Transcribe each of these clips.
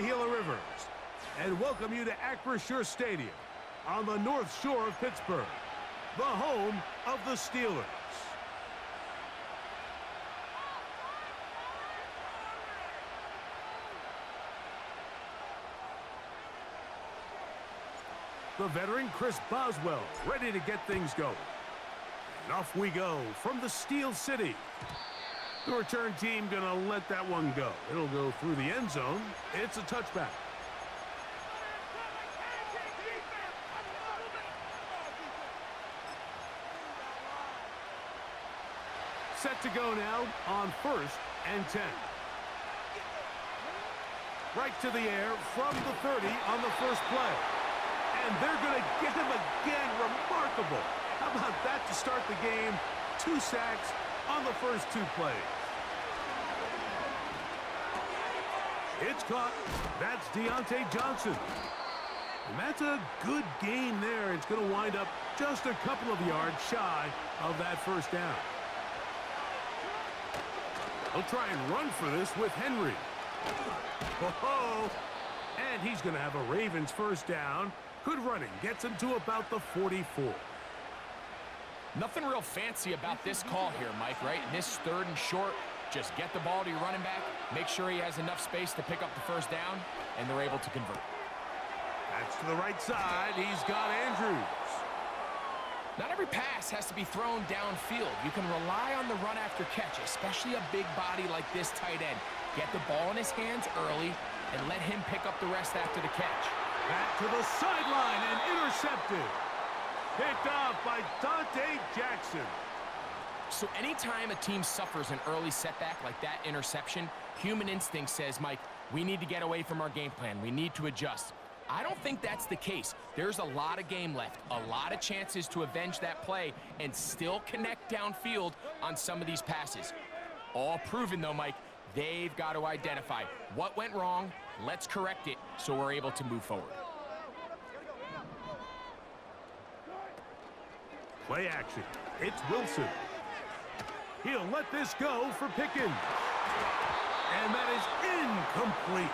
Gila Rivers and welcome you to Acrisure Stadium on the North Shore of Pittsburgh, the home of the Steelers. The veteran Chris Boswell ready to get things going. And off we go from the Steel City. The return team gonna let that one go. It'll go through the end zone. It's a touchback. Set to go now on 1st and 10. Right to the air from the 30 on the first play. And they're going to get him again. Remarkable. How about that to start the game? 2 sacks on the first 2 plays. It's caught. That's Deontay Johnson. And that's a good gain there. It's going to wind up just a couple of yards shy of that first down. They'll try and run for this with Henry. Oh, and he's going to have a Ravens first down. Good running. Gets him to about the 44. Nothing real fancy about this call here, Mike, right? In this 3rd and short, just get the ball to your running back, make sure he has enough space to pick up the first down, and they're able to convert. That's to the right side. He's got Andrews. Not every pass has to be thrown downfield. You can rely on the run after catch, especially a big body like this tight end. Get the ball in his hands early and let him pick up the rest after the catch. Back to the sideline and intercepted. Picked off by Dante Jackson. So anytime a team suffers an early setback like that interception, human instinct says, Mike, we need to get away from our game plan. We need to adjust. I don't think that's the case. There's a lot of game left, a lot of chances to avenge that play and still connect downfield on some of these passes. All proven, though, Mike, they've got to identify what went wrong, let's correct it so we're able to move forward. Play action. It's Wilson. He'll let this go for Pickens. And that is incomplete.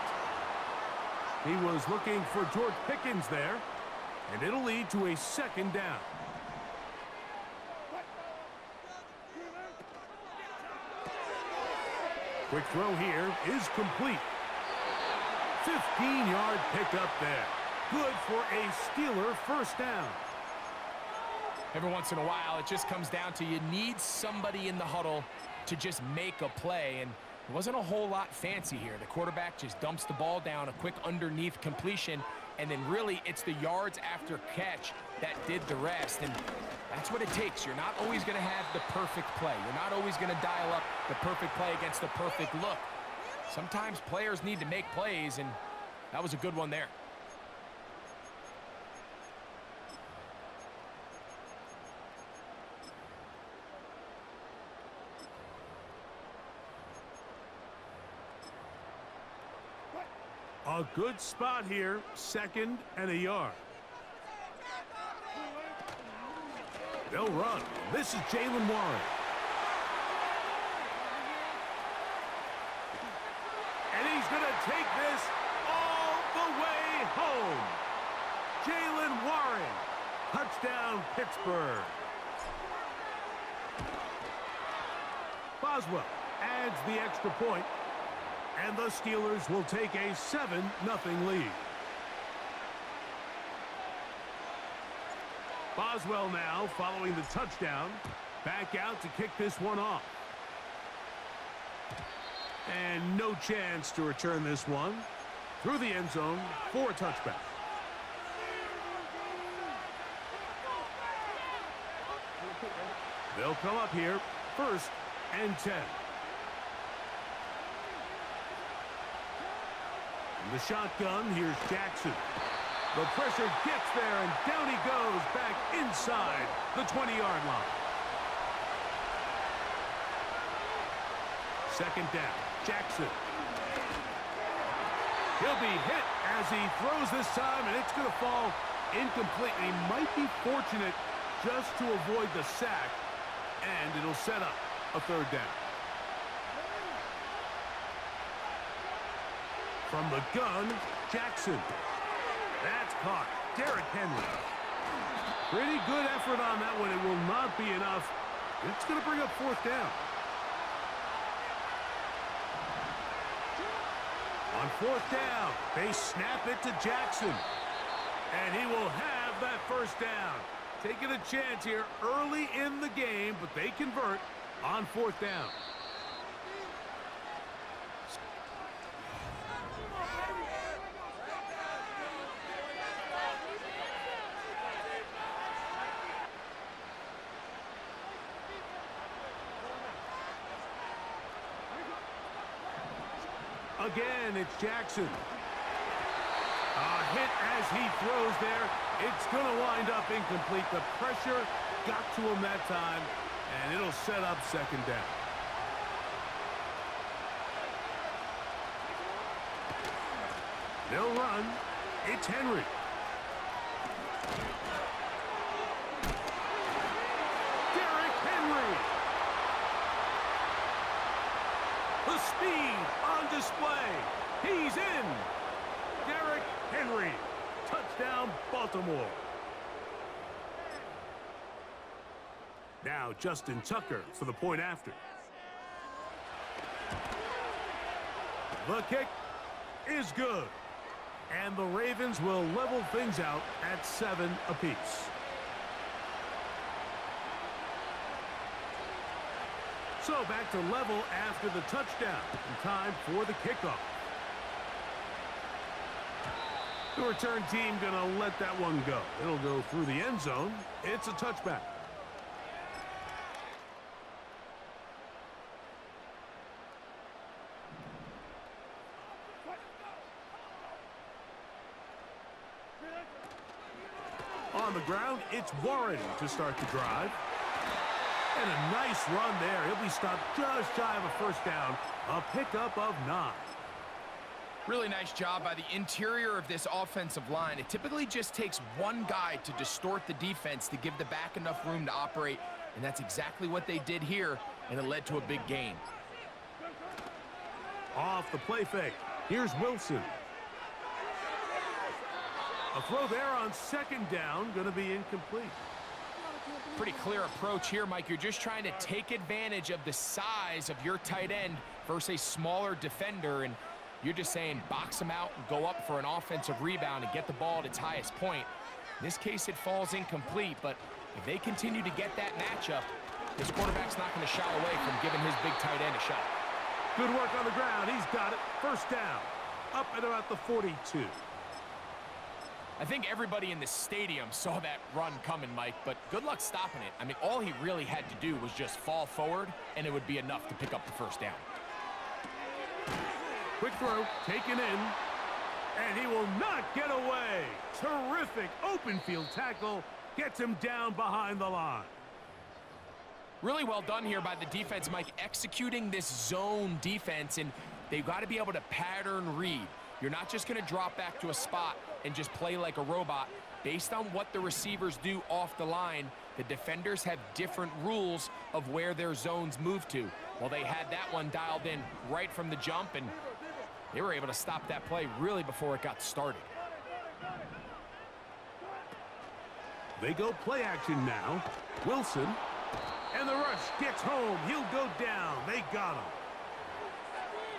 He was looking for George Pickens there, and it'll lead to a 2nd down. Quick throw here is complete. 15-yard pickup there. Good for a Steeler first down. Every once in a while, it just comes down to you need somebody in the huddle to just make a play, and it wasn't a whole lot fancy here. The quarterback just dumps the ball down, a quick underneath completion, and then really it's the yards after catch that did the rest, and that's what it takes. You're not always going to have the perfect play. You're not always going to dial up the perfect play against the perfect look. Sometimes players need to make plays, and that was a good one there. A good spot here, 2nd and a yard. They'll run. This is Jaylen Warren. And he's going to take this all the way home. Jaylen Warren. Touchdown, Pittsburgh. Boswell adds the extra point. And the Steelers will take a 7-0 lead. Boswell now following the touchdown. Back out to kick this one off. And no chance to return this one. Through the end zone for a touchback. They'll come up here 1st and 10. The shotgun, here's Jackson. The pressure gets there, and down he goes back inside the 20-yard line. 2nd down, Jackson. He'll be hit as he throws this time, and it's going to fall incomplete. And he might be fortunate just to avoid the sack, and it'll set up a 3rd down. From the gun, Jackson. That's caught. Derrick Henry. Pretty good effort on that one. It will not be enough. It's going to bring up fourth down. On fourth down, they snap it to Jackson. And he will have that first down. Taking a chance here early in the game, but they convert on fourth down. Again, it's Jackson. A hit as he throws there. It's going to wind up incomplete. The pressure got to him that time, and it'll set up second down. They'll run. It's Henry. Derrick Henry. The speed on display. He's in. Derrick Henry. Touchdown, Baltimore. Now Justin Tucker for the point after. The kick is good. And the Ravens will level things out at 7 apiece. So back to level after the touchdown. And time for the kickoff. The return team going to let that one go. It'll go through the end zone. It's a touchback. On the ground, it's Warren to start the drive. And a nice run there. He'll be stopped just shy of a first down. A pickup of 9. Really nice job by the interior of this offensive line. It typically just takes one guy to distort the defense to give the back enough room to operate, and that's exactly what they did here, and it led to a big gain. Off the play fake. Here's Wilson. A throw there on second down, going to be incomplete. Pretty clear approach here, Mike. You're just trying to take advantage of the size of your tight end versus a smaller defender, and you're just saying box him out and go up for an offensive rebound and get the ball at its highest point. In this case, it falls incomplete, but if they continue to get that matchup, this quarterback's not going to shy away from giving his big tight end a shot. Good work on the ground. He's got it. First down. Up at about the 42. I think everybody in the stadium saw that run coming, Mike, but good luck stopping it. I mean, all he really had to do was just fall forward, and it would be enough to pick up the first down. Quick throw, taken in, and he will not get away. Terrific open field tackle, gets him down behind the line. Really well done here by the defense, Mike, executing this zone defense, and they've got to be able to pattern read. You're not just going to drop back to a spot and just play like a robot. Based on what the receivers do off the line, the defenders have different rules of where their zones move to. Well, they had that one dialed in right from the jump, and they were able to stop that play really before it got started. They go play action now. Wilson. And the rush gets home. He'll go down. They got him.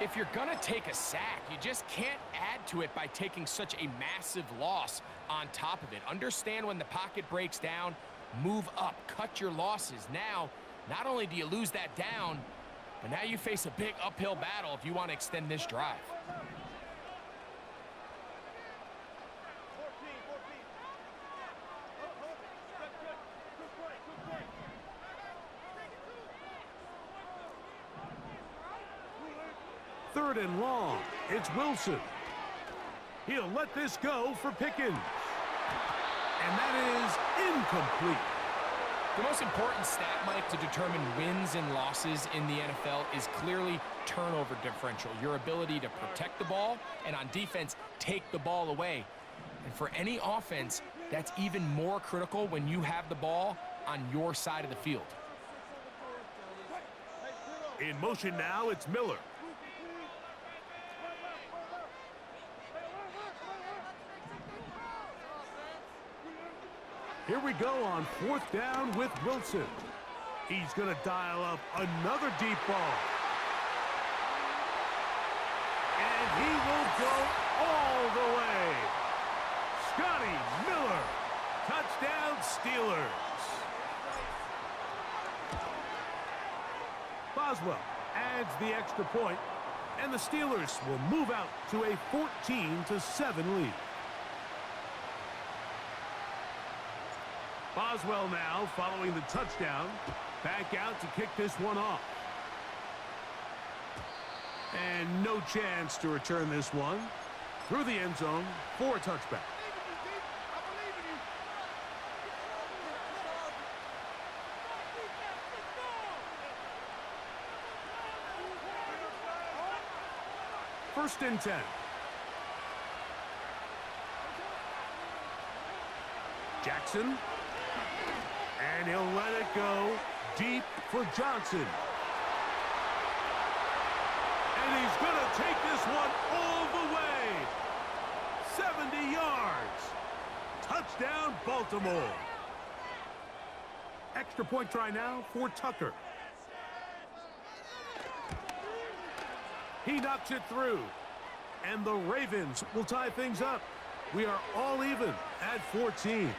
If you're going to take a sack, you just can't add to it by taking such a massive loss on top of it. Understand when the pocket breaks down, move up, cut your losses. Now, not only do you lose that down, but now you face a big uphill battle if you want to extend this drive. Third and long. It's Wilson. He'll let this go for Pickens. And that is incomplete. The most important stat, Mike, to determine wins and losses in the NFL is clearly turnover differential, your ability to protect the ball, and on defense, take the ball away. And for any offense, that's even more critical when you have the ball on your side of the field. In motion now, it's Miller. Here we go on 4th down with Wilson. He's going to dial up another deep ball. And he will go all the way. Scotty Miller. Touchdown, Steelers. Boswell adds the extra point, and the Steelers will move out to a 14-7 lead. Boswell now following the touchdown. Back out to kick this one off. And no chance to return this one. Through the end zone for a touchback. First and 10. Jackson. And he'll let it go deep for Johnson. And he's going to take this one all the way. 70 yards. Touchdown, Baltimore. Extra point try now for Tucker. He knocks it through. And the Ravens will tie things up. We are all even at 14.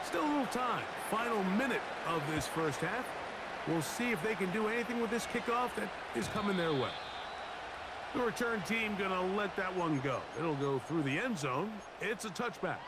Still a little time. Final minute of this first half. We'll see if they can do anything with this kickoff that is coming their way. The return team going to let that one go. It'll go through the end zone. It's a touchback.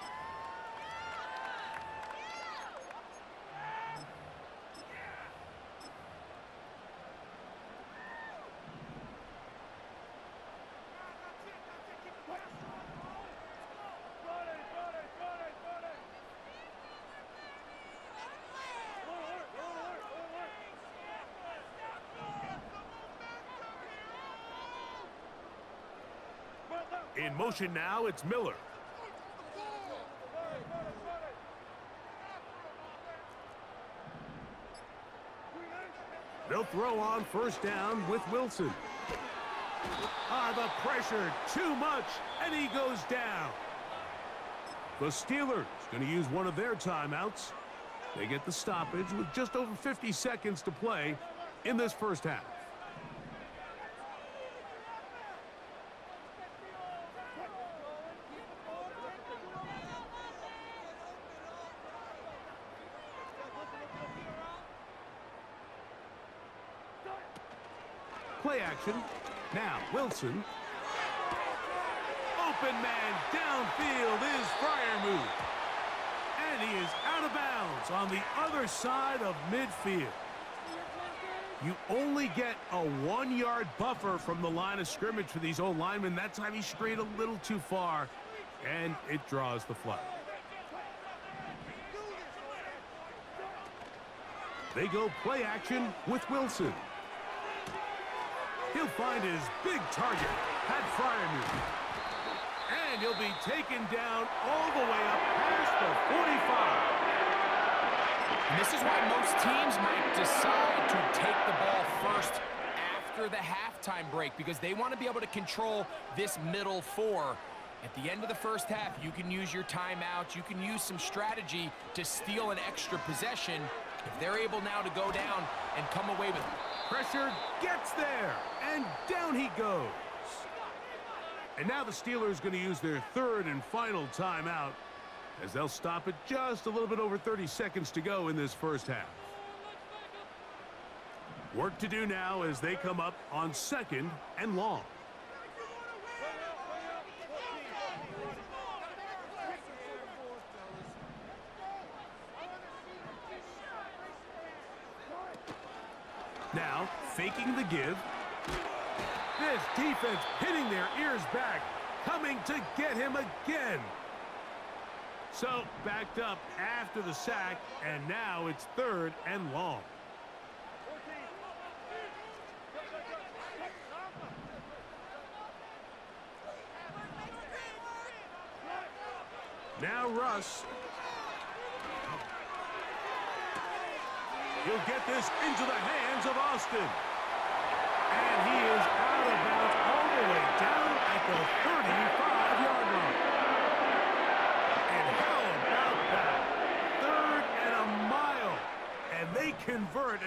In motion now, it's Miller. They'll throw on first down with Wilson. The pressure, too much, and he goes down. The Steelers going to use one of their timeouts. They get the stoppage with just over 50 seconds to play in this first half. Play action. Now, Wilson. Open man downfield is Freiermuth. And he is out of bounds on the other side of midfield. You only get a 1-yard buffer from the line of scrimmage for these old linemen. That time he strayed a little too far, and it draws the flag. They go play action with Wilson. He'll find his big target, Pat Freiermuth. And he'll be taken down all the way up past the 45. And this is why most teams might decide to take the ball first after the halftime break, because they want to be able to control this middle four. At the end of the first half, you can use your timeout. You can use some strategy to steal an extra possession. If they're able now to go down and come away with pressure, gets there, and down he goes. And now the Steelers going to use their third and final timeout as they'll stop it just a little bit over 30 seconds to go in this first half. Work to do now as they come up on 2nd and long. Now, faking the give. This defense hitting their ears back, coming to get him again. So, backed up after the sack, and now it's 3rd and long. Now Russ. He'll get this into the hands of Austin. And he is out of bounds all the way down at the 35-yard line.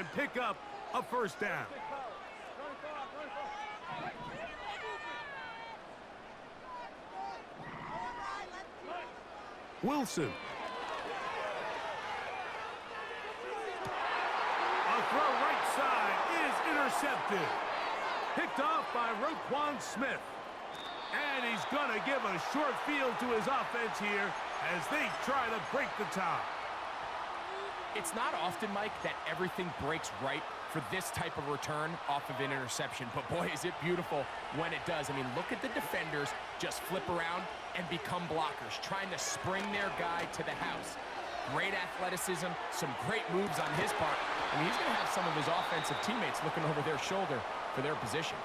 and pick up a first down. Wilson. A throw right side is intercepted. Picked off by Roquan Smith. And he's going to give a short field to his offense here as they try to break the tie. It's not often, Mike, that everything breaks right for this type of return off of an interception. But boy, is it beautiful when it does. I mean, look at the defenders just flip around and become blockers, trying to spring their guy to the house. Great athleticism, some great moves on his part. I mean, he's going to have some of his offensive teammates looking over their shoulder for their position.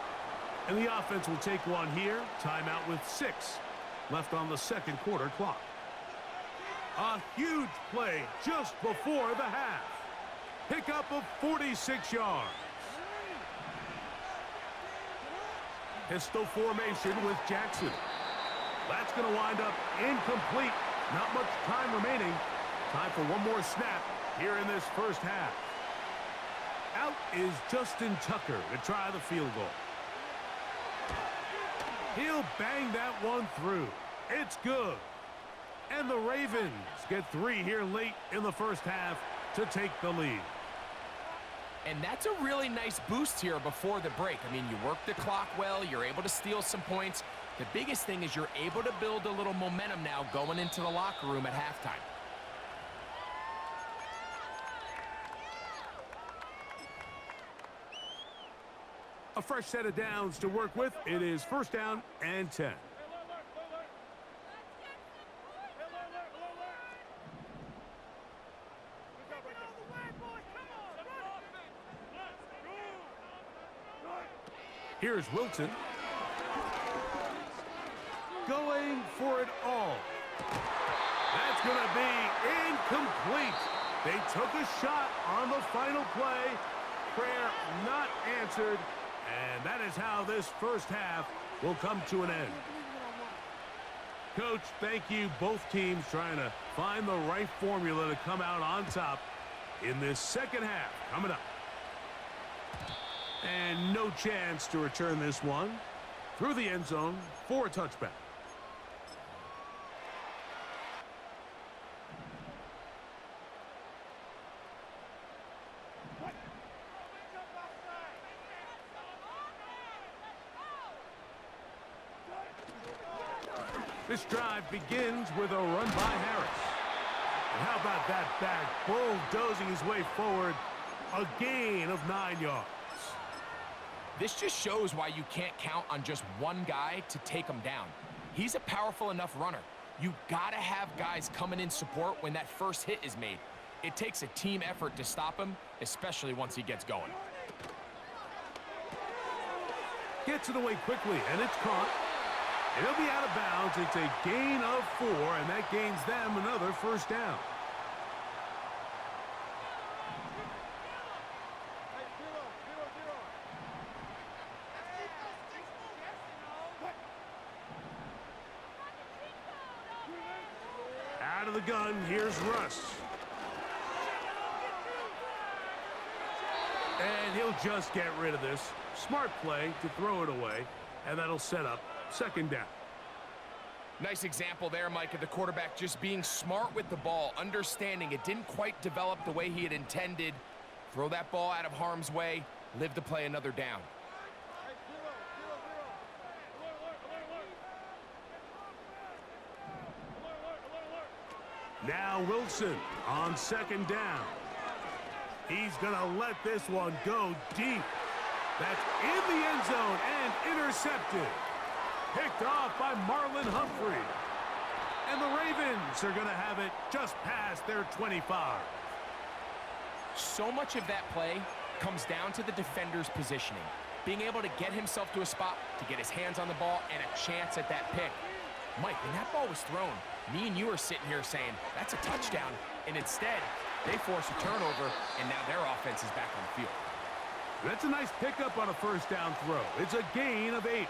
And the offense will take one here. Timeout with 6 left on the second quarter clock. A huge play just before the half. Pickup of 46 yards. Pistol formation with Jackson. That's going to wind up incomplete. Not much time remaining. Time for one more snap here in this first half. Out is Justin Tucker to try the field goal. He'll bang that one through. It's good. And the Ravens get 3 here late in the first half to take the lead. And that's a really nice boost here before the break. I mean, you work the clock well, you're able to steal some points. The biggest thing is you're able to build a little momentum now going into the locker room at halftime. A fresh set of downs to work with. It is first down and 10. Here's Wilson. Going for it all. That's going to be incomplete. They took a shot on the final play. Prayer not answered. And that is how this first half will come to an end. Coach, thank you. Both teams trying to find the right formula to come out on top in this second half coming up. And no chance to return this one through the end zone for a touchback. This drive begins with a run by Harris. And how about that back bulldozing his way forward, a gain of 9 yards. This just shows why you can't count on just one guy to take him down. He's a powerful enough runner. You gotta have guys coming in support when that first hit is made. It takes a team effort to stop him, especially once he gets going. Gets it away quickly, and it's caught. And he'll be out of bounds. It's a gain of 4, and that gains them another first down. Out of the gun, here's Russ. And he'll just get rid of this. Smart play to throw it away, and that'll set up second down. Nice example there, Mike, of the quarterback just being smart with the ball, understanding it didn't quite develop the way he had intended. Throw that ball out of harm's way, live to play another down. Now Wilson on second down. He's going to let this one go deep. That's in the end zone and intercepted. Picked off by Marlon Humphrey. And the Ravens are going to have it just past their 25. So much of that play comes down to the defender's positioning. Being able to get himself to a spot, to get his hands on the ball, and a chance at that pick. Mike, when that ball was thrown, me and you are sitting here saying, that's a touchdown. And instead, they force a turnover, and now their offense is back on the field. That's a nice pickup on a first down throw. It's a gain of 8.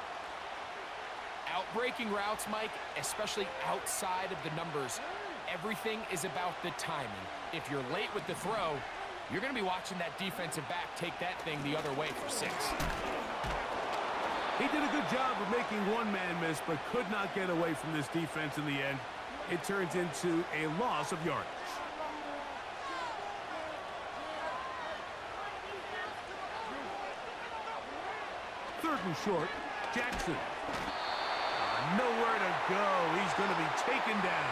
Outbreaking routes, Mike, especially outside of the numbers, everything is about the timing. If you're late with the throw, you're going to be watching that defensive back take that thing the other way for 6. He did a good job of making one man miss, but could not get away from this defense in the end. It turns into a loss of yardage. Third and short, Jackson. Nowhere to go. He's going to be taken down.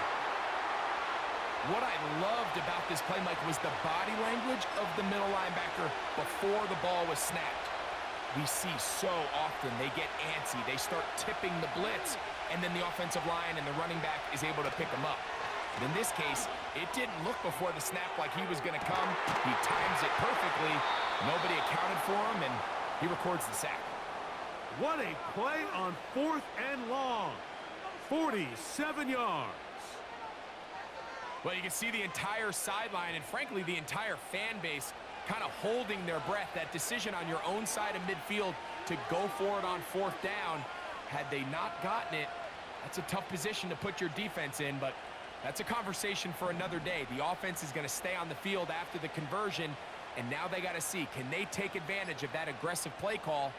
What I loved about this play, Mike, was the body language of the middle linebacker before the ball was snapped. We see so often they get antsy. They start tipping the blitz, and then the offensive line and the running back is able to pick them up. But in this case, it didn't look before the snap like he was going to come. He times it perfectly. Nobody accounted for him, and he records the sack. What a play on 4th and long. 47 yards. Well, you can see the entire sideline and, frankly, the entire fan base kind of holding their breath. That decision on your own side of midfield to go for it on 4th down, had they not gotten it, that's a tough position to put your defense in, but that's a conversation for another day. The offense is going to stay on the field after the conversion, and now they got to see, can they take advantage of that aggressive play call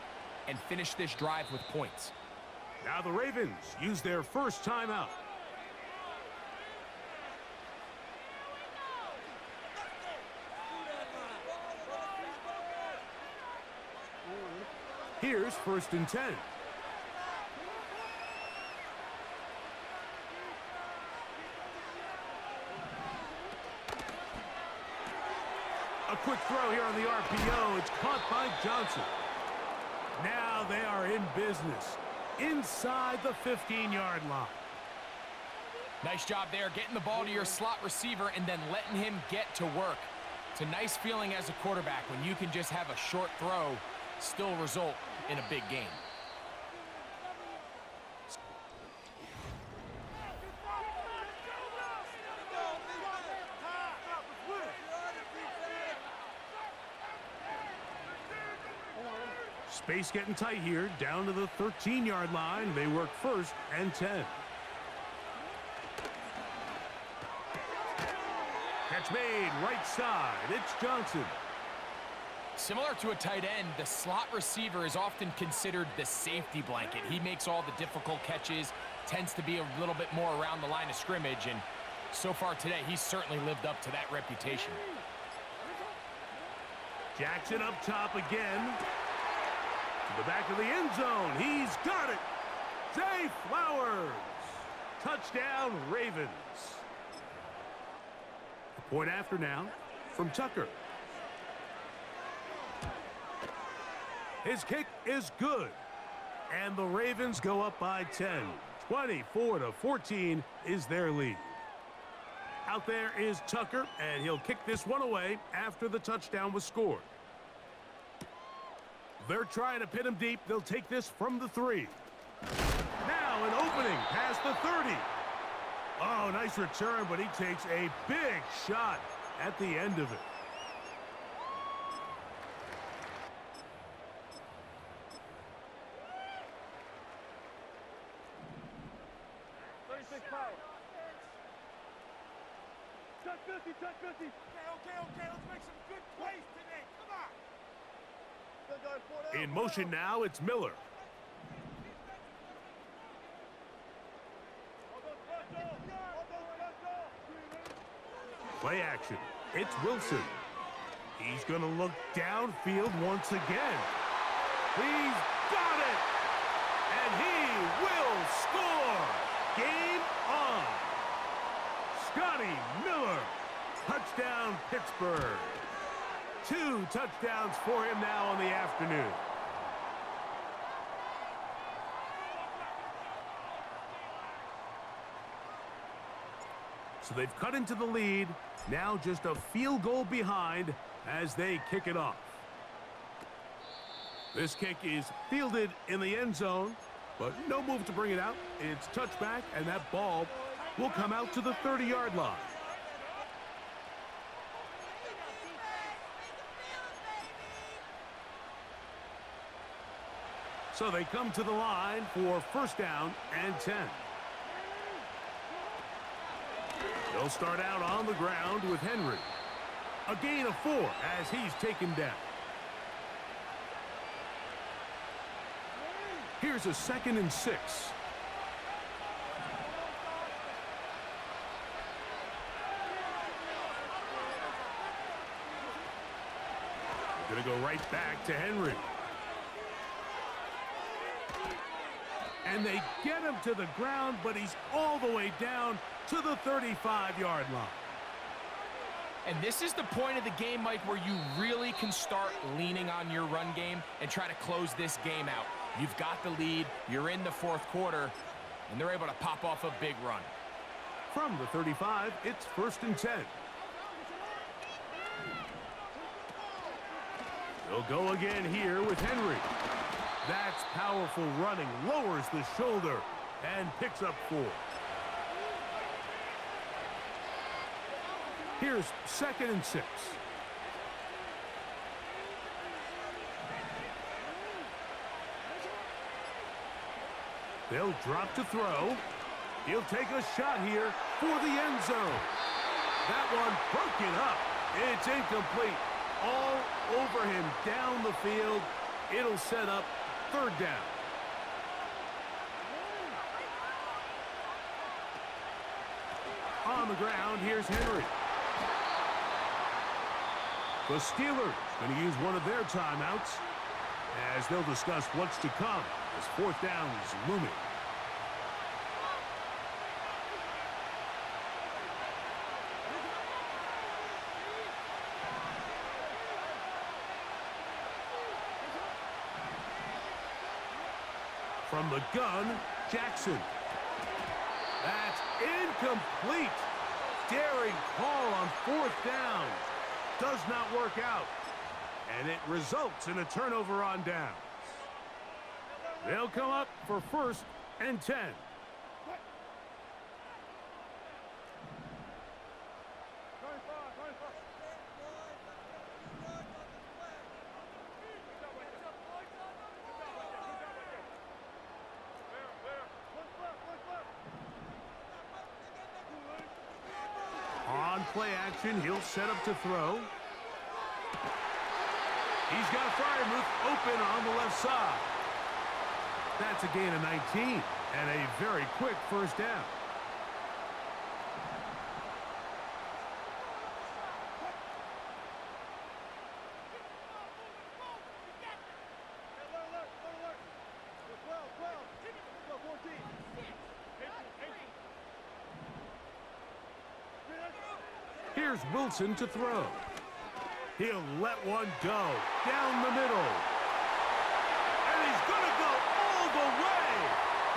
and finish this drive with points? Now the Ravens use their first timeout. Here's 1st and 10. A quick throw here on the RPO. It's caught by Johnson. Now they are in business inside the 15-yard line. Nice job there, getting the ball to your slot receiver and then letting him get to work. It's a nice feeling as a quarterback when you can just have a short throw still result in a big game. Space getting tight here, down to the 13-yard line. They work 1st and 10. Catch made, right side. It's Johnson. Similar to a tight end, the slot receiver is often considered the safety blanket. He makes all the difficult catches, tends to be a little bit more around the line of scrimmage, and so far today, he's certainly lived up to that reputation. Jackson up top again. To the back of the end zone. He's got it. Zay Flowers. Touchdown, Ravens. A point after now from Tucker. His kick is good. And the Ravens go up by 10. 24-14 is their lead. Out there is Tucker, and he'll kick this one away after the touchdown was scored. They're trying to pin him deep. They'll take this from the 3. Now an opening past the 30. Oh, nice return, but he takes a big shot at the end of it. Touch 50, touch 50. Okay, let's make some good plays today. Come on. In motion now, it's Miller. Play action. It's Wilson. He's going to look downfield once again. He's got it! And he will score! Game on! Scotty Miller. Touchdown, Pittsburgh. 2 touchdowns for him now on the afternoon. So they've cut into the lead. Now just a field goal behind as they kick it off. This kick is fielded in the end zone, but no move to bring it out. It's touchback, and that ball will come out to the 30-yard line. So they come to the line for 1st down and 10. They'll start out on the ground with Henry. A gain of 4 as he's taken down. Here's a 2nd and 6. Gonna go right back to Henry. And they get him to the ground, but he's all the way down to the 35-yard line. And this is the point of the game, Mike, where you really can start leaning on your run game and try to close this game out. You've got the lead, you're in the 4th quarter, and they're able to pop off a big run. From the 35, it's 1st and 10. They'll go again here with Henry. That's powerful running, lowers the shoulder, and picks up 4. Here's 2nd and 6. They'll drop to throw. He'll take a shot here for the end zone. That one broken up. It's incomplete. All over him down the field. It'll set up 3rd down. On the ground, here's Henry. The Steelers going to use one of their timeouts as they'll discuss what's to come as 4th down is looming. From the gun, Jackson. That's incomplete. Daring call on 4th down. Does not work out. And it results in a turnover on downs. They'll come up for 1st and 10. On play action, he'll set up to throw. He's got Freiermuth open on the left side. That's a gain of 19 and a very quick 1st down. Here's Wilson to throw. He'll let one go down the middle. And he's going to go all the way.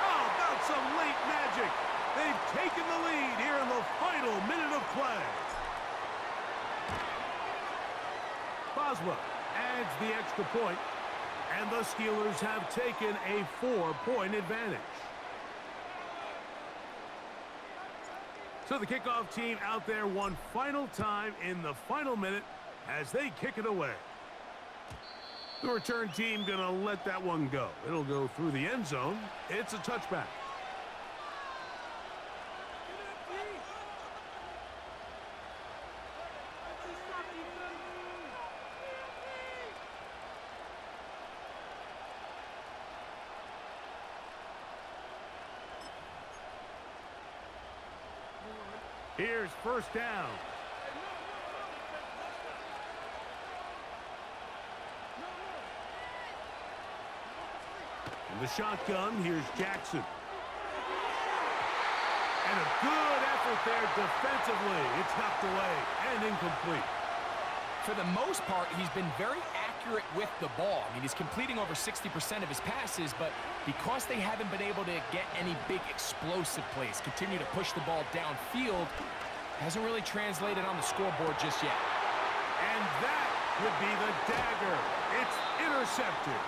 How about some late magic? They've taken the lead here in the final minute of play. Boswell adds the extra point, and the Steelers have taken a 4-point advantage. So the kickoff team out there one final time in the final minute as they kick it away. The return team going to let that one go. It'll go through the end zone. It's a touchback. Here's 1st down. In the shotgun, here's Jackson. And a good effort there defensively. It's knocked away and incomplete. For the most part, he's been very accurate with the ball. I mean, he's completing over 60% of his passes, but because they haven't been able to get any big explosive plays, continue to push the ball downfield, hasn't really translated on the scoreboard just yet. And that would be the dagger. It's intercepted.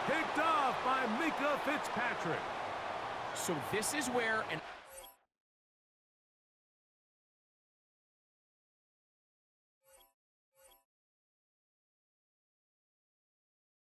Picked off by Minkah Fitzpatrick. So this is where an